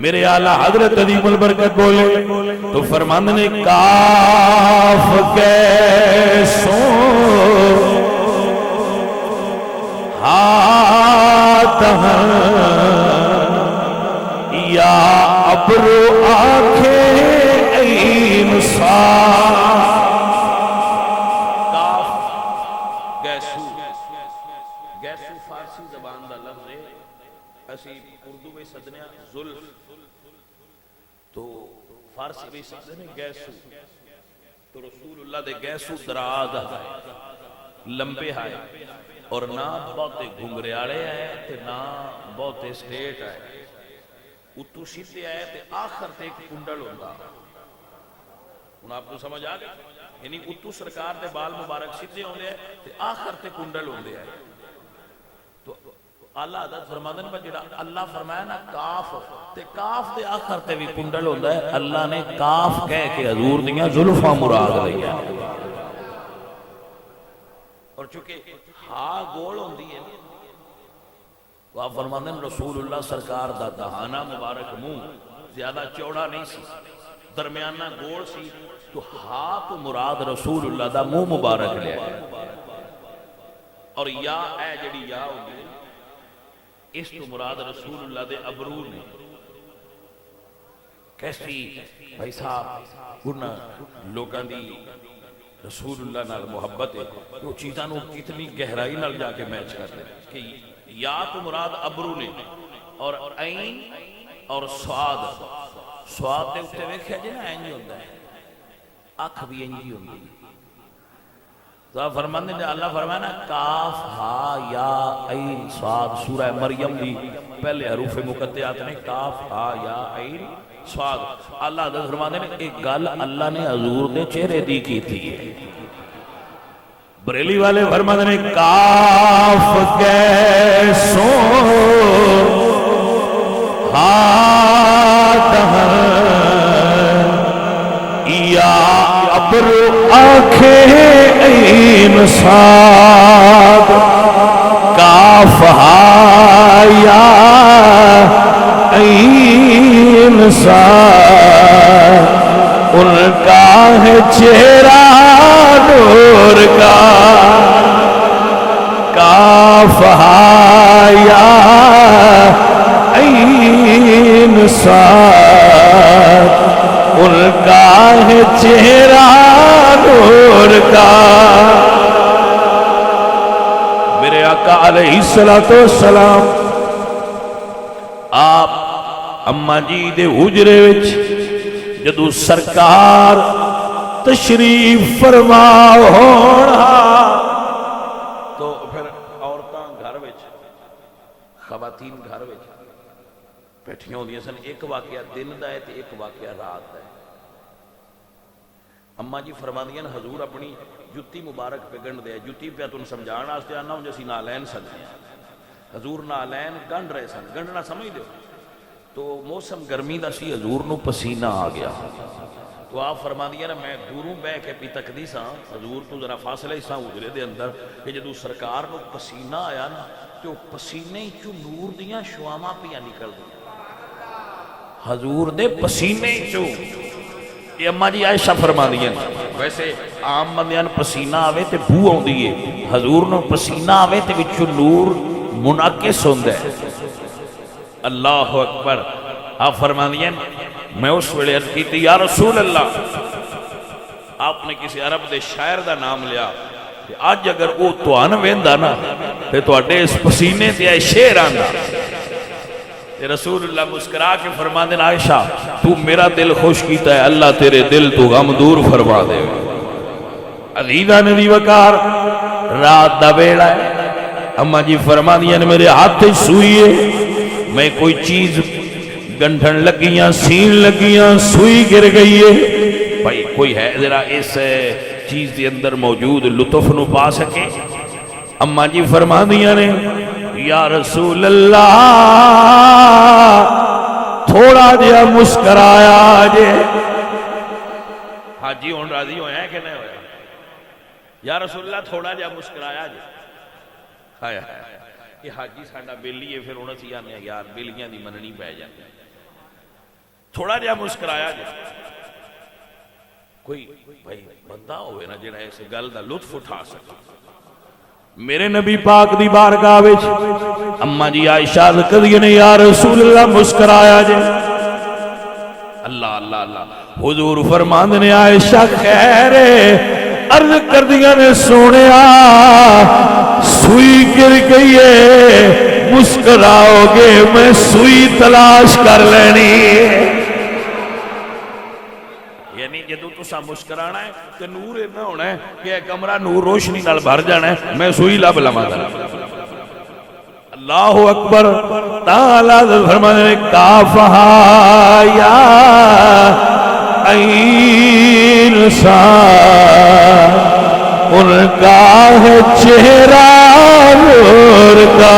میرے اعلیٰ حضرت عظیم البرکت بولے تو فرماندے نے کاف کیسوں ہاتھ یا ابرو آنکھیں این کاف گیسو گیسو فارسی زبان دا لفظ ہے اسی اردو میں سدنیا زلف تو فارسی میں سدنے گیسو تو رسول اللہ دے گیسو دراز ہے لمبے ہے اور نہ بہتے گھنگریالے ہیں تے نہ بہتے سٹیٹ ہے اتو سیدھے آئے تے آخر تے ایک کنڈل ہوگا انہوں آپ کو سمجھ آگے یعنی اتو سرکار دے بال مبارک سیدھے ہوندے ہیں تے آخر تے کنڈل ہوندے ہیں تو اللہ عدد فرمادن پر جڑا اللہ فرمایا نا کاف تے کاف دے آخر تے بھی کنڈل ہوندہ ہے اللہ نے کاف کہہ کے حضور دیا ظلفہ مراد لیا اور چونکہ ہاں گول ہوندی ہے تو آپ فرماندن رسول اللہ سرکار دا دہانہ مبارک منہ زیادہ چوڑا نہیں سی درمیانہ گول سی تو ہاں تو مراد رسول اللہ دا منہ مبارک لیا ہے اور یا اے جڑی یا ہوندی ہے اس تو مراد رسول اللہ دے ابرو نے کیسی بھائی صاحب گرنا لوگاں دی رسول اللہ نال محبت ہے وہ چیزاں نو کتنی گہرائی نال جا کے میچ کرتے ہیں کہ یا تو مراد ابرو نے اور عین اور سواد سواد دے اتے ویکھیا جی نا اینجی ہوندہ ہے آنکھ بھی اینجی ہوندی ہے تو فرمانے نے اللہ فرمانا کاف ہا یا عین سواد سورہ مریم دی پہلے حروف مقطعات نے کاف ہا یا عین سواد اللہ عدد فرمانے نے ایک گل اللہ نے حضور دے چہرے دی کی تھی بریلی والے فرمانے نے کاف کیسوں ہاتھ یا ابر آنکھیں این صاد کاف ہا یا این صاد ان کا ہے چہرہ نور کا کاف ہا یا این صاد ان کا ہے چہرہ نور کا میرے آقا علیہ السلام آپ اممہ جی دے حجرے وچ جدو سرکار تشریف فرما ہونا تو پھر عورتاں گھر وچ خواتین گھر وچ بیٹھیاں ہوندیاں سن ایک واقعہ دن دا ہے تے ایک واقعہ رات دا ہے اماں جی فرما دیاں حضور اپنی جتی مبارک پہ گنڈ دے جتی پہ تن سمجھان واسطے آنا ہوں جیسی نالین سکتے ہیں حضور نالین گنڈ رہے سن گنڈنا سمجھ دے تو موسم گرمی دا سی حضور نو پسینہ آ گیا تو آپ فرما دیا نا میں دوروں بے کے پی تکدی ساں حضور تو ذرا فاصلہ ہی ساں اجرے دے اندر کہ جدو سرکار نو پسینہ آیا نا تو پسینے چو نور دیاں شواما پیا نکل دیا حضور دے پسینے چو یہ اماں جی عائشہ فرما دیا ویسے عام بندیاں پسینہ آوے تے بو آن دیئے حضور نو پسینہ آوے تے وچو نور منعکس ہوندہ ہے اللہ اکبر آپ فرما دیا میں اس ویلے عرض کی تھی یا رسول اللہ آپ نے کسی عرب دے شاعر دا نام لیا کہ آج اگر وہ تو آن ویندہ نا تے تو اڈے اس پسینے تے آئے شیر آندہ رسول اللہ مسکرا کے فرما دے عائشہ تو میرا دل خوش کیتا ہے اللہ تیرے دل تو غم دور فرما دے عزیزہ ندی وکار رات دا بیڑا ہے اماں جی فرما دیا نے میرے ہاتھ سوئی ہے میں کوئی چیز گنڈھن لگیاں سین لگیاں سوئی گر گئی ہے بھائی کوئی ہے ذرا اس چیز دے اندر موجود لطف نو پا سکے اماں جی فرما دیا نے یا رسول اللہ تھوڑا جیا مسکرایا جے حاجی ہون راضی ہویا ہے کہ نہیں ہویا یا رسول اللہ تھوڑا جیا مسکرایا جے آیا یہ حاجی ساڑھا بیلی ہے پھر انہوں سے آنے یار بیلیاں دی مننی پہ جاتے تھوڑا جہا مسکرایا جی کوئی بھائی بندہ ہوئے نا جڑا اس گل دا لطف اٹھا سکے. میرے نبی پاک دی بارگاہ وچ اما جی عائشہ کدی نے یا رسول اللہ مسکرایا جی. اللہ اللہ اللہ حضور فرماندے نے عائشہ خیر عرض کر دیا نے سونیا سوئی گر گئی ہے مسکراؤ گے میں سوئی تلاش کر لینی. یعنی جدو تسا مسکرانا ہے تو نور اتنا ہونا ہے کہ کمرہ نور روشنی نال بھر جانا ہے میں سوئی لب لما گا. اللہ اکبر. تعالیٰ فرمانے کافہا یا انسان ان کا ہے چہرہ نور کا